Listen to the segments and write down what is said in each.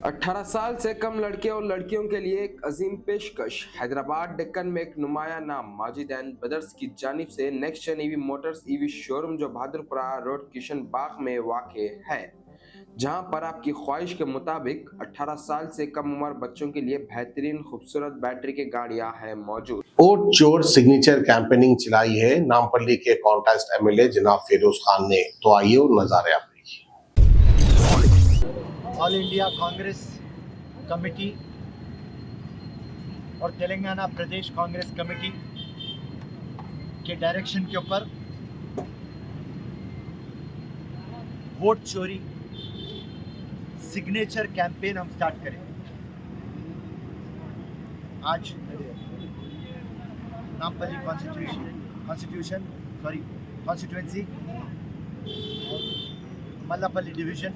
18 साल से कम लड़के और लड़कियों के लिए एक अजीम पेशकश। हैदराबाद डेक्कन में एक नुमाया नाम माजिद एंड ब्रदर्स की जानिब से next gen EV motors EV showroom जो बहादुरपुरा रोड किशन बाग में वाक़ है, जहां पर आपकी ख्वाहिश के मुताबिक 18 साल से कम उम्र बच्चों के लिए बेहतरीन खूबसूरत बैटरी की गाड़ियां हैं मौजूद। वोट चोर सिग्नेचर कैंपेनिंग चलाई है नामपल्ली के कॉन्टेस्ट एमएलए जनाब फिरोज खान ने। तो आइए और नजारे आप देखिए। ऑल इंडिया कांग्रेस कमेटी और तेलंगाना प्रदेश कांग्रेस कमेटी के डायरेक्शन के ऊपर वोट चोरी सिग्नेचर कैंपेन हम स्टार्ट करें। आज नामपल्ली कॉन्स्टिट्यूंसी मल्लापल्ली डिवीजन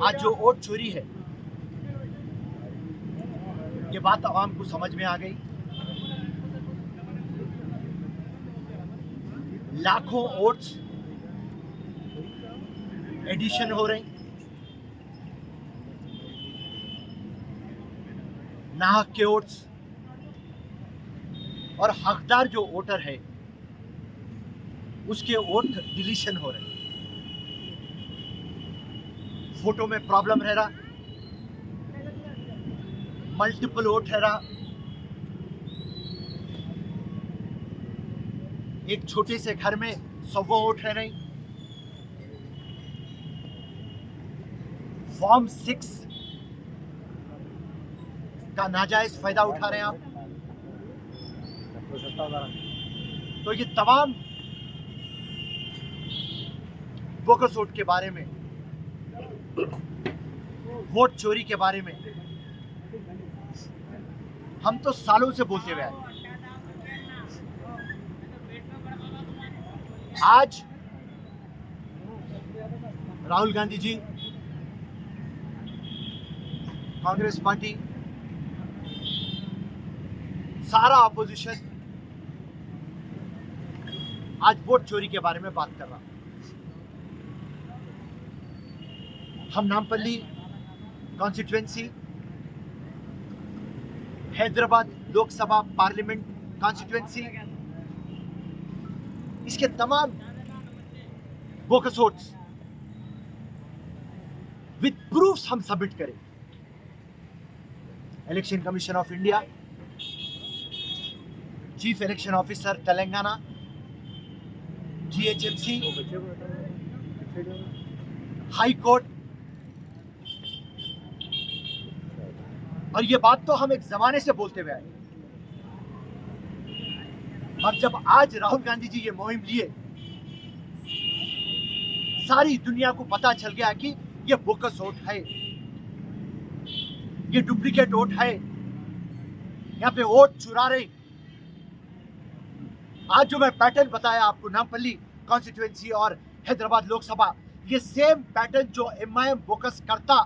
आज जो वोट चोरी है ये बात आवाम को समझ में आ गई। लाखों वोट्स एडिशन हो रहे, नाहक के वोट्स और हकदार जो वोटर है उसके वोट डिलीशन हो रहे। फोटो में प्रॉब्लम रह रहा, मल्टीपल वोट रह रहा, एक छोटे से घर में 100 वोट रह रही। फॉर्म 6 का नाजायज फायदा उठा रहे हैं आप। तो ये तमाम बोगस वोट के बारे में, वोट चोरी के बारे में हम तो सालों से बोलते हुए आए। आज राहुल गांधी जी, कांग्रेस पार्टी, सारा अपोजिशन आज वोट चोरी के बारे में बात कर रहा। हम Nampally constituency, Hyderabad Lok Sabha parliament constituency, इसके तमाम बोगस वोट्स विद प्रूफ्स हम सबमिट करें। Election commission of India, chief election officer Telangana, GHMC, high court. और ये बात तो हम एक जमाने से बोलते हुए आए, और जब आज राहुल गांधी जी ये मुहिम लिए, सारी दुनिया को पता चल गया कि ये बोगस वोट है, ये डुप्लीकेट वोट है, यहाँ पे वोट चुरा रहे। आज जो मैं पैटर्न बताया आपको, नामपल्ली कॉन्स्टिट्यूएंसी और हैदराबाद लोकसभा, ये सेम पैटर्न जो एमआईएम बोगस करता,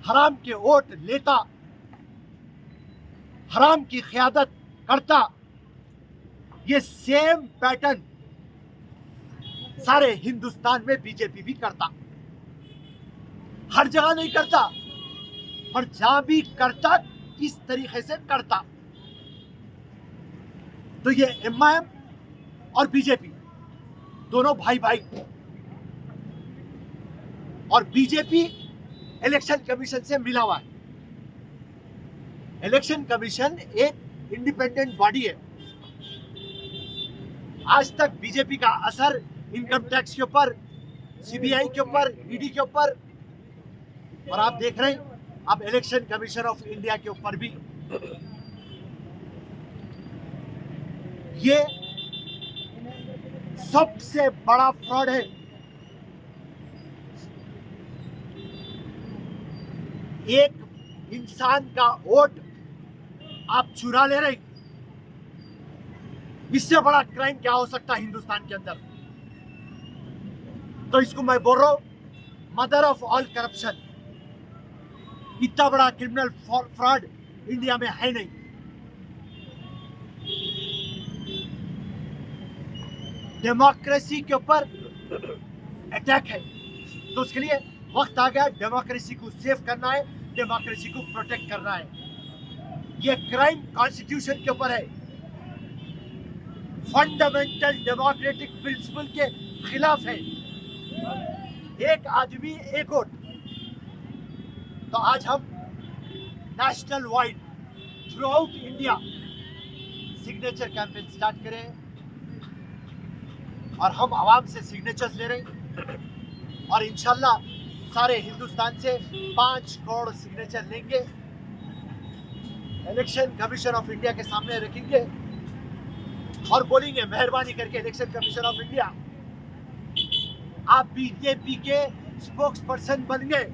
हराम के वोट लेता, हराम की क़यादत करता, ये सेम पैटर्न सारे हिंदुस्तान में बीजेपी भी करता। हर जगह नहीं करता, पर जहां भी करता इस तरीके से करता। तो ये एमआईएम और बीजेपी दोनों भाई भाई, और बीजेपी इलेक्शन कमीशन से मिला हुआ है। इलेक्शन कमीशन एक इंडिपेंडेंट बॉडी है। आज तक बीजेपी का असर इनकम टैक्स के ऊपर, सीबीआई के ऊपर, ईडी के ऊपर, और आप देख रहे हैं अब इलेक्शन कमीशन ऑफ इंडिया के ऊपर भी। ये सबसे बड़ा फ्रॉड है। एक इंसान का वोट आप चुरा ले रहे, इससे बड़ा क्राइम क्या हो सकता है हिंदुस्तान के अंदर। तो इसको मैं बोल रहा हूं, मदर ऑफ ऑल करप्शन। इतना बड़ा क्रिमिनल फ्रॉड इंडिया में है नहीं। डेमोक्रेसी के ऊपर अटैक है, तो उसके लिए वक्त आ गया, डेमोक्रेसी को सेव करना है, डेमोक्रेसी को प्रोटेक्ट करना है। ये क्राइम कॉन्स्टिट्यूशन के ऊपर है, फंडामेंटल डेमोक्रेटिक प्रिंसिपल के खिलाफ है। एक आदमी एक वोट। तो आज हम national wide through out India signature campaign start करें और हम आवाम से सिग्नेचर्स ले रहे हैं और इंशाल्लाह सारे हिंदुस्तान से 5 करोड़ सिग्नेचर लेंगे, इलेक्शन कमीशन ऑफ इंडिया के सामने रखेंगे और बोलेंगे मेहरबानी करके इलेक्शन कमीशन ऑफ इंडिया आप बीजेपी के स्पोक्स पर्सन बन गए।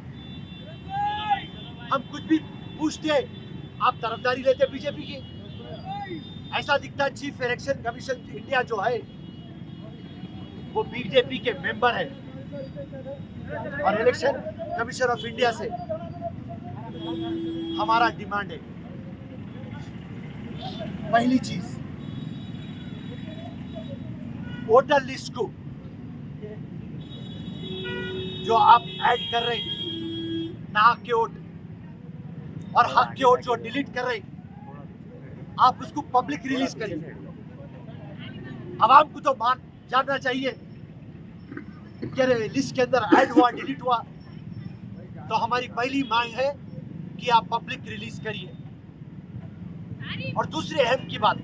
हम कुछ भी पूछते आप तरफदारी लेते बीजेपी की। ऐसा दिखता चीफ इलेक्शन कमीशन इंडिया जो है वो बीजेपी के मेंबर है और इलेक्शन कमीशन ऑफ इंडिया से हमारा डिमांड है, पहली चीज वोटर लिस्ट को जो आप ऐड कर रहे ना के वोट और हक के वोट जो डिलीट कर रहे आप उसको पब्लिक रिलीज करिए। आवाम को तो जानना चाहिए कि लिस्ट के अंदर ऐड हुआ डिलीट हुआ। तो हमारी पहली मांग है कि आप पब्लिक रिलीज करिए। और दूसरी अहम की बात,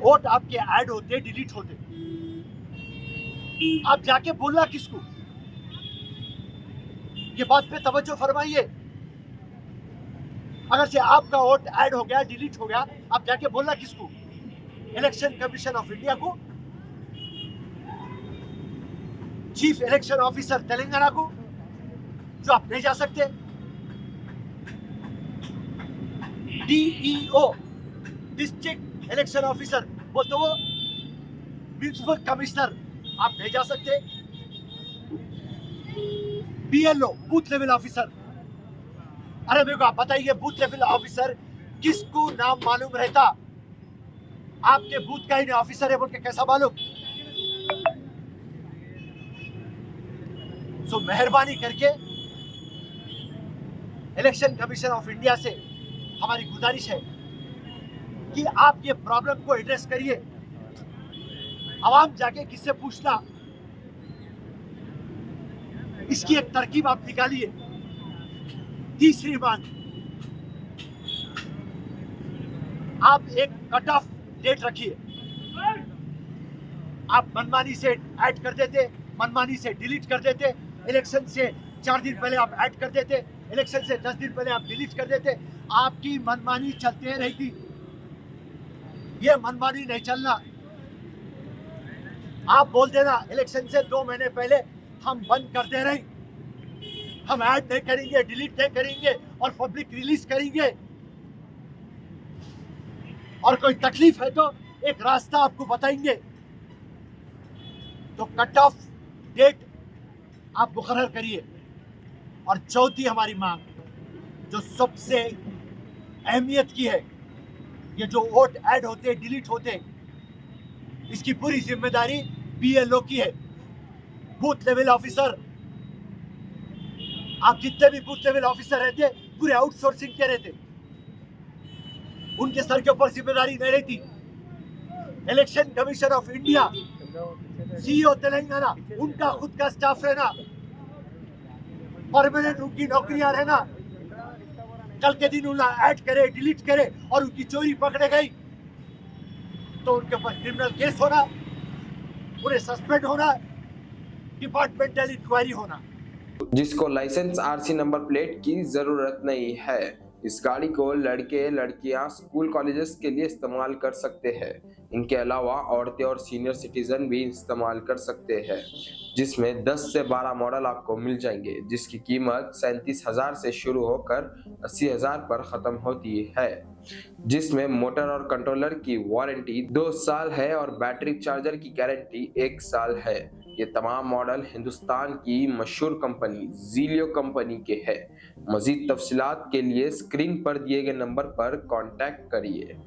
वोट आपके ऐड होते डिलीट होते, आप जाके बोलना किसको? ये बात पे तवज्जो फरमाइए। अगर से आपका वोट ऐड हो गया डिलीट हो गया, आप जाके बोलना किसको? इलेक्शन कमीशन ऑफ इंडिया को, चीफ इलेक्शन ऑफिसर तेलंगाना को, जो आप नहीं जा सकते, DEO डिस्ट्रिक्ट इलेक्शन ऑफिसर बोलते वो म्युनिसिपल कमिश्नर आप नहीं जा सकते, BLO बूथ लेवल ऑफिसर। अरे मेरे को आप बताइए बूथ लेवल ऑफिसर किसको नाम मालूम रहता? आपके बूथ का ही ऑफिसर है बोल के कैसा मालूम? सो मेहरबानी करके इलेक्शन कमीशन ऑफ इंडिया से हमारी गुजारिश है कि आप ये प्रॉब्लम को एड्रेस करिए। आवाम जाके किससे पूछना, इसकी एक तरकीब आप निकालिए। तीसरी मांग, आप एक कट ऑफ डेट रखिए। आप मनमानी से ऐड कर देते, मनमानी से डिलीट कर देते, इलेक्शन से 4 दिन पहले आप ऐड कर देते, इलेक्शन से 10 दिन पहले आप डिलीट कर देते। आपकी मनमानी चलते रहती, ये मनमानी नहीं चलना। आप बोल देना इलेक्शन से 2 महीने पहले हम बंद कर दे रहे, हम ऐड नहीं करेंगे, डिलीट नहीं करेंगे और पब्लिक रिलीज करेंगे। और कोई तकलीफ है तो एक रास्ता आपको बताएंगे। तो कट ऑफ डेट आप मुकर्रर करिए। और चौथी हमारी मांग जो सबसे अहमियत की है, ये जो वोट ऐड होते डिलीट होते, इसकी पूरी जिम्मेदारी BLO की है, बूथ लेवल ऑफिसर। आप जितने भी बूथ लेवल ऑफिसर रहते पूरे आउटसोर्सिंग के रहते, उनके सर के ऊपर जिम्मेदारी नहीं रहती। Election commission of India, CEO Telangana, उनका खुद का स्टाफ रहना, परमानेंट उनकी नौकरियां रहना। कल के दिन उन्हें ऐड करे डिलीट करे और उनकी चोरी पकड़े गई तो उनके ऊपर क्रिमिनल केस होना, उन्हें सस्पेंड होना, डिपार्टमेंटल इंक्वायरी होना। जिसको लाइसेंस RC नंबर प्लेट की जरूरत नहीं है, इस गाड़ी को लड़के लड़कियां स्कूल कॉलेजेस के लिए इस्तेमाल कर सकते हैं। इनके अलावा औरतें और सीनियर सिटीजन भी इस्तेमाल कर सकते हैं, जिसमें 10 से 12 मॉडल आपको मिल जाएंगे, जिसकी कीमत 37,000 से शुरू होकर 80,000 पर खत्म होती है, जिसमें मोटर और कंट्रोलर की वारंटी 2 साल है और बैटरी चार्जर की गारंटी 1 साल है। ये तमाम मॉडल हिंदुस्तान की मशहूर कंपनी ज़ीलियो कंपनी के हैं। मज़ीद तफसीलात के लिए स्क्रीन पर दिए गए नंबर पर कॉन्टैक्ट करिए।